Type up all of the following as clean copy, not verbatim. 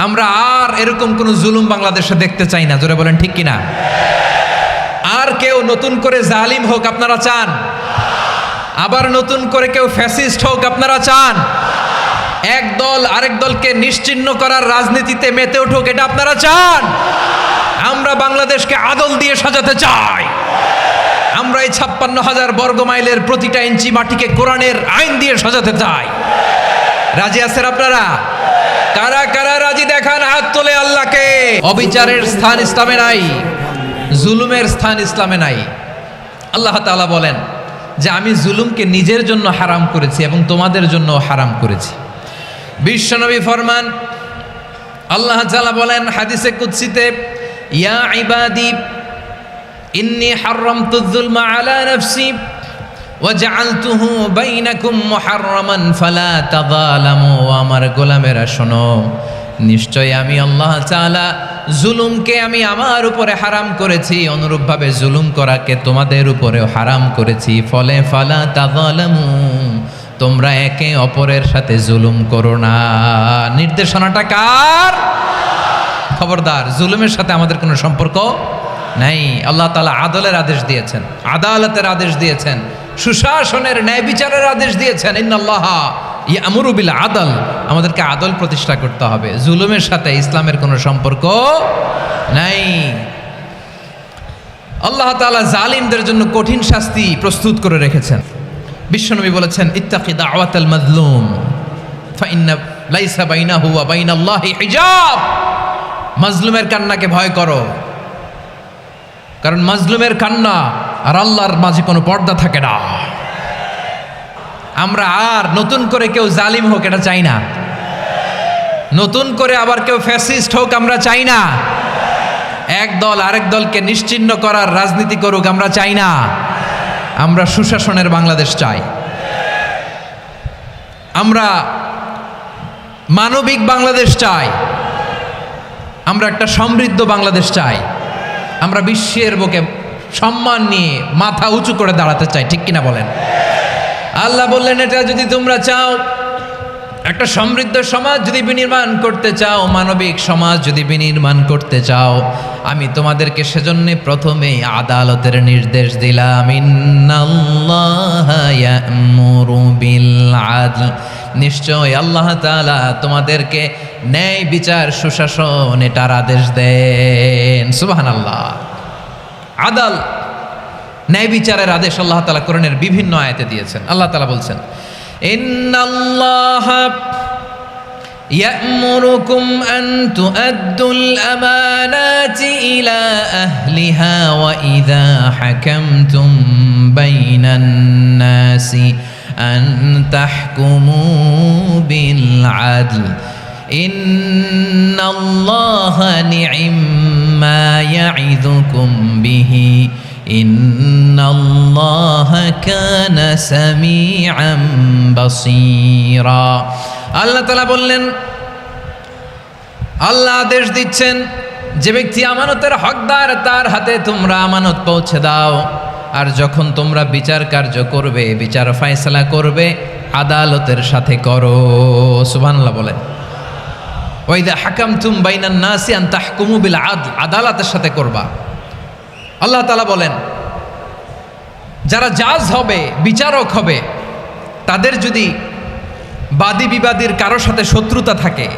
আমরা আর এরকম কোনো জুলুম বাংলাদেশে দেখতে চাই না। জোরে বলেন ঠিক কিনা? আর কেউ নতুন করে জালিম হোক আপনারা চান? আবার নতুন করে কেউ ফ্যাসিস্ট হোক আপনারা চান? এক দল আরেক দলকে নিশ্চিহ্ন করার রাজনীতিতে মেতে উঠুক এটা আপনারা চান? আমরা বাংলাদেশকে আদল দিয়ে সাজাতে চাই। আমরা এই 56,000 বর্গ মাইলের প্রতিটা ইঞ্চি মাটিকে কোরআনের আইন দিয়ে সাজাতে চাই। রাজি আছেন আপনারা? কারা কারা রাজি দেখান হাত তোলে আল্লাহকে। অবিচারের স্থান ইসলামে নাই, জুলুমের স্থান ইসলামে নাই। আল্লাহ তাআলা বলেন যে আমি জুলুমকে নিজের জন্য হারাম করেছি এবং তোমাদের জন্য হারাম করেছি। বিশ্বনবী ফরমান, আল্লাহ তাআলা বলেন হাদিসে কুদসিতে, ইয়া ইবাদি ইন্নী হারামতুয যুলমা আলা নাফসি ওয়া জাআলতুহু বাইনাকুম মুহাররামান ফালা তাযালামু। আমার গোলামেরা শোনো, নিশ্চয় আমি আল্লাহ তাআলা জুলুমকে আমি আমার উপরে হারাম করেছি, অনুরূপভাবে জুলুম করাকে তোমাদের উপরেও হারাম করেছি। ফলে ফালা তাযালামু, তোমরা একে অপরের সাথে জুলুম করো না। নির্দেশনাটা কার? খবরদার, জুলুমের সাথে আমাদের কোনো সম্পর্ক নাই। আল্লাহ তাআলা আদলের আদেশ দিয়েছেন, আদালতের আদেশ দিয়েছেন, সুশাসনের ন্যায় বিচারের আদেশ দিয়েছেন। ইন্নাল্লাহা ইয়ামুরু বিল আদল, আমাদেরকে আদল প্রতিষ্ঠা করতে হবে। জুলুমের সাথে ইসলামের কোনো সম্পর্ক নাই। আল্লাহ তাআলা জালিমদের জন্য কঠিন শাস্তি প্রস্তুত করে রেখেছেন। বিশ্বনবী বলেছেন, ইত্তাকি দাওয়াতাল মাজলুম ফাইন্না লাইসা বাইনাহু ওয়া বাইনাল্লাহি হিজাব। মাজলুমের কান্নাকে ভয় করো, কারণ মাজলুমের কান্না আর আল্লাহর মাঝে কোনো পর্দা থাকে না। আমরা আর নতুন করে কেউ জালিম হোক এটা চাই না, নতুন করে আবার কেউ ফ্যাসিস্ট হোক আমরা চাই না, এক দল আরেক দলকে নিশ্চিহ্ন করার রাজনীতি করুক আমরা চাই না। আমরা সুশাসনের বাংলাদেশ চাই, আমরা মানবিক বাংলাদেশ চাই, আমরা একটা সমৃদ্ধ বাংলাদেশ চাই, আমরা বিশ্বের বুকে সম্মান নিয়ে মাথা উঁচু করে দাঁড়াতে চাই। ঠিক কিনা বলেন? আল্লাহ বললেন, এটা যদি তোমরা চাও, একটা সমৃদ্ধ সমাজ যদি বিনির্মাণ করতে চাও, মানবিক সমাজ যদি বিনির্মাণ করতে চাও, আমি তোমাদেরকে সেজন্য প্রথমে আদালতের নির্দেশ দিলাম। ইন্নাল্লাহা ইয়া'মুরু বিল আদল, নিশ্চয় আল্লাহ তাআলা তোমাদেরকে ন্যায় বিচার সুশাসন এটার আদেশ দেন। সুবহানাল্লাহ। আদাল, ন্যায় বিচারের আদেশ আল্লাহ তাআলা কোরআনের বিভিন্ন আয়াতে দিয়েছেন। আল্লাহ তাআলা বলছেন, ইন্নাল্লাহা ইয়া'মুরুকুম আন তুআদ্দুল আমানাতি ইলা আহলিহা ওয়া ইযা হাকামতুম বাইনান নাসি আন তাহকুমু বিল আদল ইন্নাল্লাহা নি'ম্মা ইয়া'iযুকুম বিহি ইন্নাল্লাহা কানা সামিআন বাসীরা। আল্লাহ তাআলা বললেন, আল্লাহ আদেশ দিচ্ছেন, যে ব্যক্তি আমানতের হকদার তার হাতে তোমরা আমানত পৌঁছে দাও। আর যখন তোমরা বিচার কার্য করবে, বিচার ফয়সালা করবে, আদালতের সাথে করো। সুবহানাল্লাহ বলেন। ওয়া ইযা হাকামতুম বাইনান নাসি আন তাহকুমু বিল আদল, আদালতের সাথে করবা। আল্লাহ তাআলা বলেন, যারা জাজ হবে, বিচারক হবে, তাদের যদি বাদী বিবাদীর কারো সাথে শত্রুতা থাকে,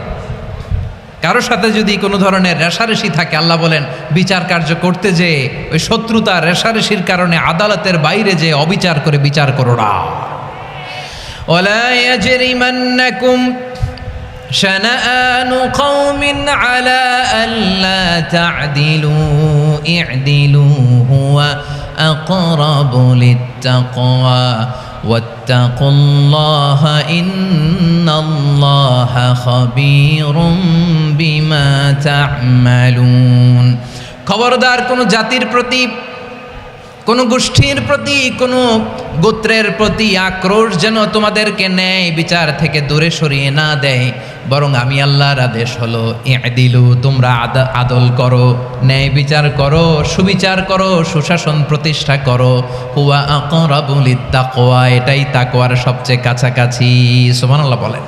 কারো সাথে যদি কোনো ধরনের রেষারেষি থাকে, আল্লাহ বলেন বিচার কার্য করতে যে ওই শত্রুতা রেষারেষির কারণে আদালতের বাইরে যে অবিচার করে বিচার করো না। ওয়ালা ইয়াজরিমান্নাকুম শানাআনু কওমিন আলা আল্লা তা'দিলু ই'দিলু হুয়া আকরাবু লিত্তাকওয়া ওয়াত্তাকুল্লাহা ইন্নাল্লাহা খাবীরুম বিমা তা'মালুন। খবরদার, কোনো জাতির প্রতি, কোনো গোষ্ঠীর প্রতি, কোনো গোত্রের প্রতি আক্রোশ যেন তোমাদেরকে ন্যায় বিচার থেকে দূরে সরিয়ে না দেয়, বরং আমি আল্লাহর আদেশ হলো ই'দিলু, তোমরা আদল করো, ন্যায় বিচার করো, সুবিচার করো, সুশাসন প্রতিষ্ঠা করো। হুয়া আকরাবু লিত্তাকওয়া, এটাই তাকওয়ার সবচেয়ে কাছাকাছি। সুবহানাল্লাহ বলেন।